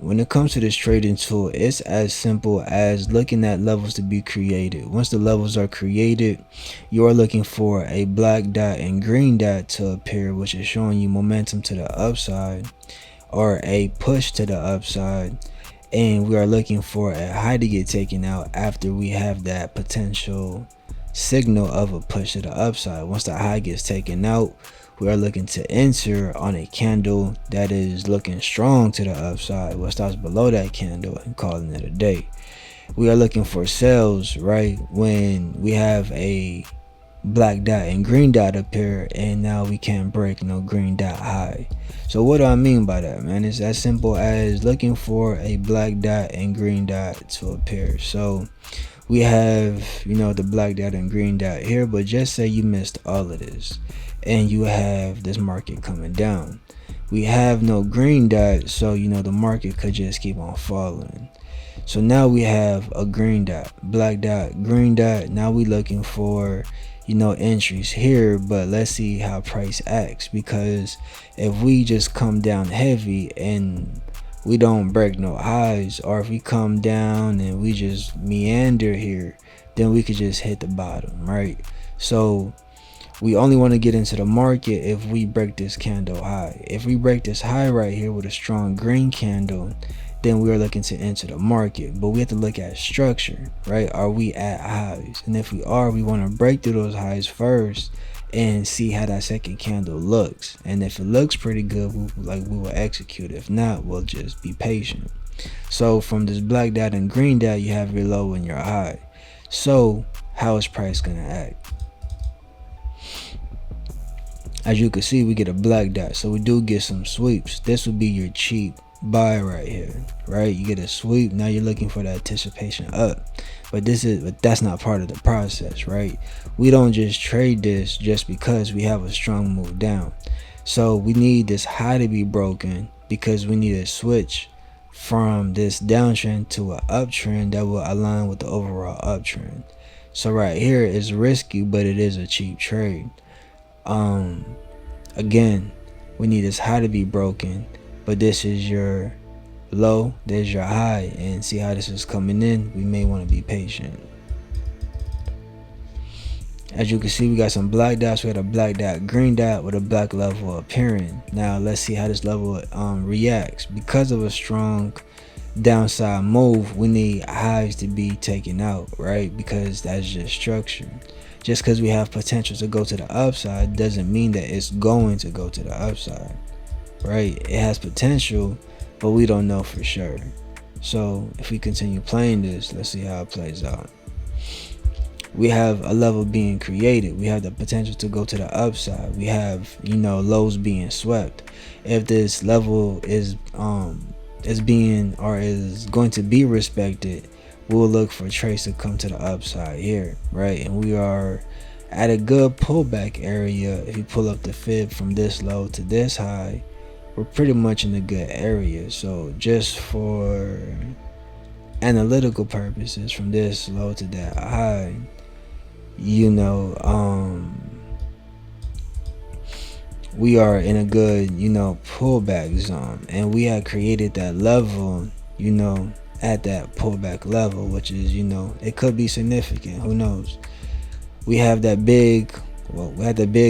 when it comes to this trading tool, it's as simple as looking at levels to be created. Once the levels are created, you are looking for a black dot and green dot to appear, which is showing you momentum to the upside or a push to the upside. And we are looking for a high to get taken out after we have that potential signal of a push to the upside. Once the high gets taken out, we are looking to enter on a candle that is looking strong to the upside, what starts below that candle, and calling it a day. We are looking for sales right when we have a black dot and green dot appear, and now we can't break no green dot high. So what do I mean by that, man? It's as simple as looking for a black dot and green dot to appear. So we have, the black dot and green dot here, but just say you missed all of this and you have this market coming down. We have no green dot, so the market could just keep on falling. So now we have a green dot, black dot, green dot. Now we looking for entries here, but let's see how price acts, because if we just come down heavy and we don't break no highs, or if we come down and we just meander here, then we could just hit the bottom, right? So we only want to get into the market if we break this candle high. If we break this high right here with a strong green candle, then we are looking to enter the market. But we have to look at structure, right? Are we at highs? And if we are, we want to break through those highs first and see how that second candle looks. And if it looks pretty good, we will execute. If not, we'll just be patient. So from this black dot and green dot, you have your low and your high. So how is price gonna act? As you can see, we get a black dot, so we do get some sweeps. This would be your cheap buy right here, right? You get a sweep. Now you're looking for the anticipation up, but that's not part of the process, right? We don't just trade this just because we have a strong move down. So we need this high to be broken, because we need a switch from this downtrend to an uptrend that will align with the overall uptrend. So right here is risky, but it is a cheap trade. Again, we need this high to be broken, but this is your low, there's your high, and see how this is coming in. We may want to be patient. As you can see, we got some black dots. We got a black dot, green dot with a black level appearing. Now let's see how this level reacts. Because of a strong downside move, we need highs to be taken out, right? Because that's just structure. Just because we have potential to go to the upside doesn't mean that it's going to go to the upside, right? It has potential, but we don't know for sure. So if we continue playing this, let's see how it plays out. We have a level being created. We have the potential to go to the upside. We have, lows being swept. If this level is being or is going to be respected, we'll look for trades to come to the upside here, right? And we are at a good pullback area. If you pull up the fib from this low to this high, we're pretty much in a good area. So just for analytical purposes, from this low to that high, we are in a good, pullback zone, and we have created that level, at that pullback level, which is, it could be significant. Who knows? We have that big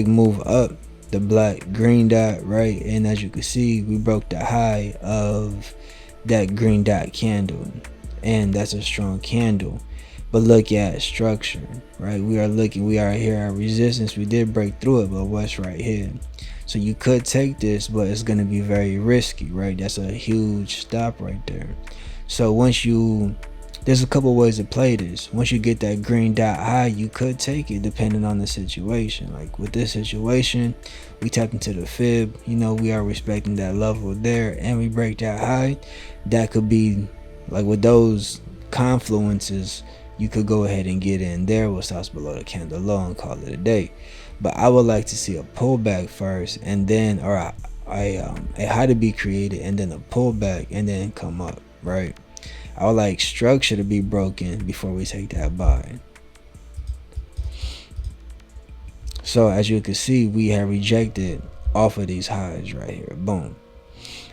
move up, the black green dot, right? And as you can see, we broke the high of that green dot candle, and that's a strong candle. But look at structure, right? We are here at resistance. We did break through it, but what's right here? So you could take this, but it's going to be very risky, right? That's a huge stop right there. So there's a couple ways to play this. Once you get that green dot high, you could take it depending on the situation. Like with this situation, we tap into the fib, we are respecting that level there, and we break that high. That could be like with those confluences, you could go ahead and get in there what stops below the candle low and call it a day. But I would like to see a pullback first, and then a high to be created, and then a pullback, and then come up, right? I would like structure to be broken before we take that buy. So as you can see, we have rejected off of these highs right here, boom,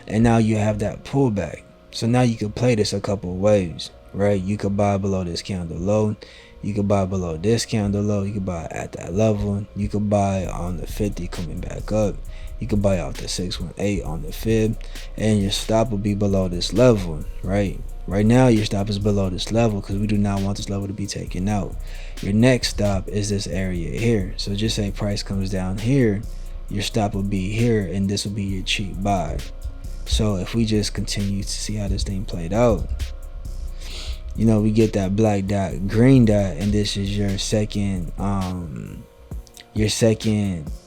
and now you have that pullback. So now you could play this a couple of ways, right? You could buy below this candle low. You could buy below this candle low. You could buy at that level. You could buy on the 50 coming back up. You could buy off the 618 on the fib. And your stop will be below this level, right? Right now, your stop is below this level because we do not want this level to be taken out. Your next stop is this area here. So just say price comes down here. Your stop will be here, and this will be your cheap buy. So if we just continue to see how this thing played out, you know, we get that black dot, green dot, and this is your second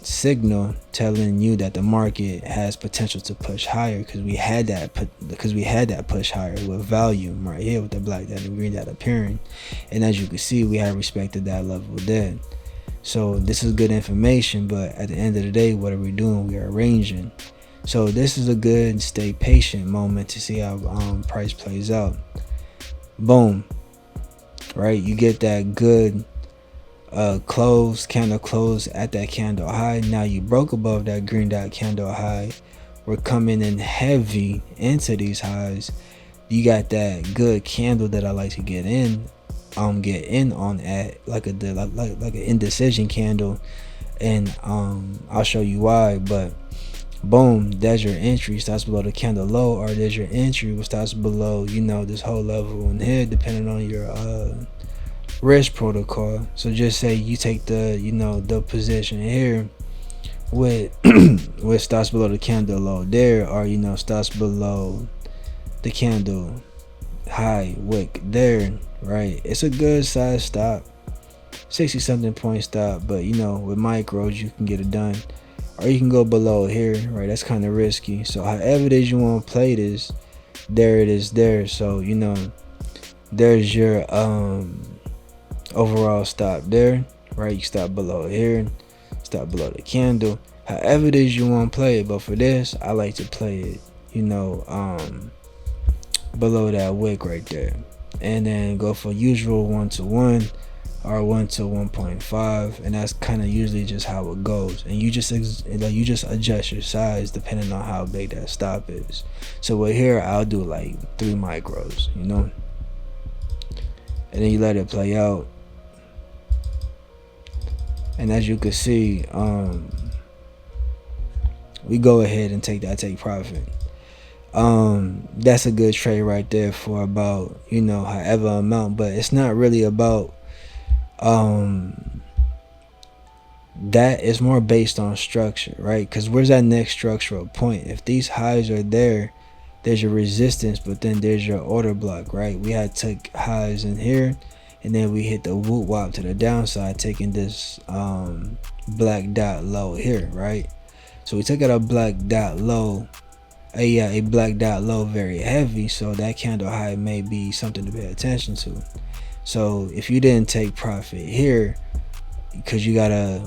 signal telling you that the market has potential to push higher, because we had that push higher with volume right here with the black dot and green dot appearing. And as you can see, we have respected that level there. So this is good information, but at the end of the day, what are we doing? We are arranging. So this is a good stay patient moment to see how price plays out. Boom, right? You get that good candle close at that candle high. Now you broke above that green dot candle high. We're coming in heavy into these highs. You got that good candle that I like to get in on at like an indecision candle, and I'll show you why. But boom, there's your entry, starts below the candle low, or there's your entry which starts below, you know, this whole level in here, depending on your risk protocol. So just say you take the, you know, the position here with with starts below the candle low there, or you know, starts below the candle high wick there, right? It's a good size stop, 60 something point stop, but you know, with micros you can get it done. Or you can go below here, right? That's kind of risky. So however it is you want to play this, there it is there. So, you know, there's your overall stop there, right? You stop below here, stop below the candle. However it is you want to play it. But for this, I like to play it, you know, below that wick right there. And then go for usual 1-to-1 or 1-to-1.5, and that's kind of usually just how it goes. And you just adjust your size depending on how big that stop is. So with here, I'll do like 3 micros, you know, and then you let it play out. And as you can see, we go ahead and take profit. That's a good trade right there for about, you know, however amount. But it's not really about that. Is more based on structure, right? Because where's that next structural point? If these highs are there, there's your resistance, but then there's your order block, right? We had took highs in here, and then we hit the whoop wop to the downside, taking this black dot low here, right? So we took out a black dot low, a black dot low very heavy. So that candle high may be something to pay attention to. So if you didn't take profit here, because you got a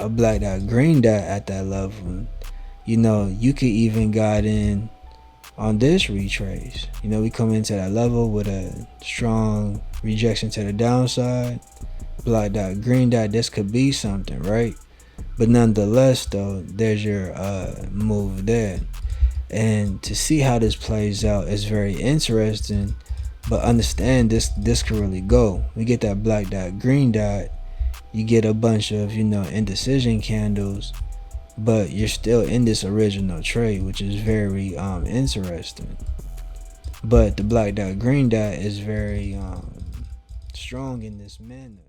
black dot green dot at that level, you know, you could even got in on this retrace. You know, we come into that level with a strong rejection to the downside, black dot green dot. This could be something, right? But nonetheless though, there's your move there. And to see how this plays out is very interesting. But understand this could really go. We get that black dot green dot, you get a bunch of, you know, indecision candles, but you're still in this original trade, which is very interesting. But the black dot green dot is very strong in this manner.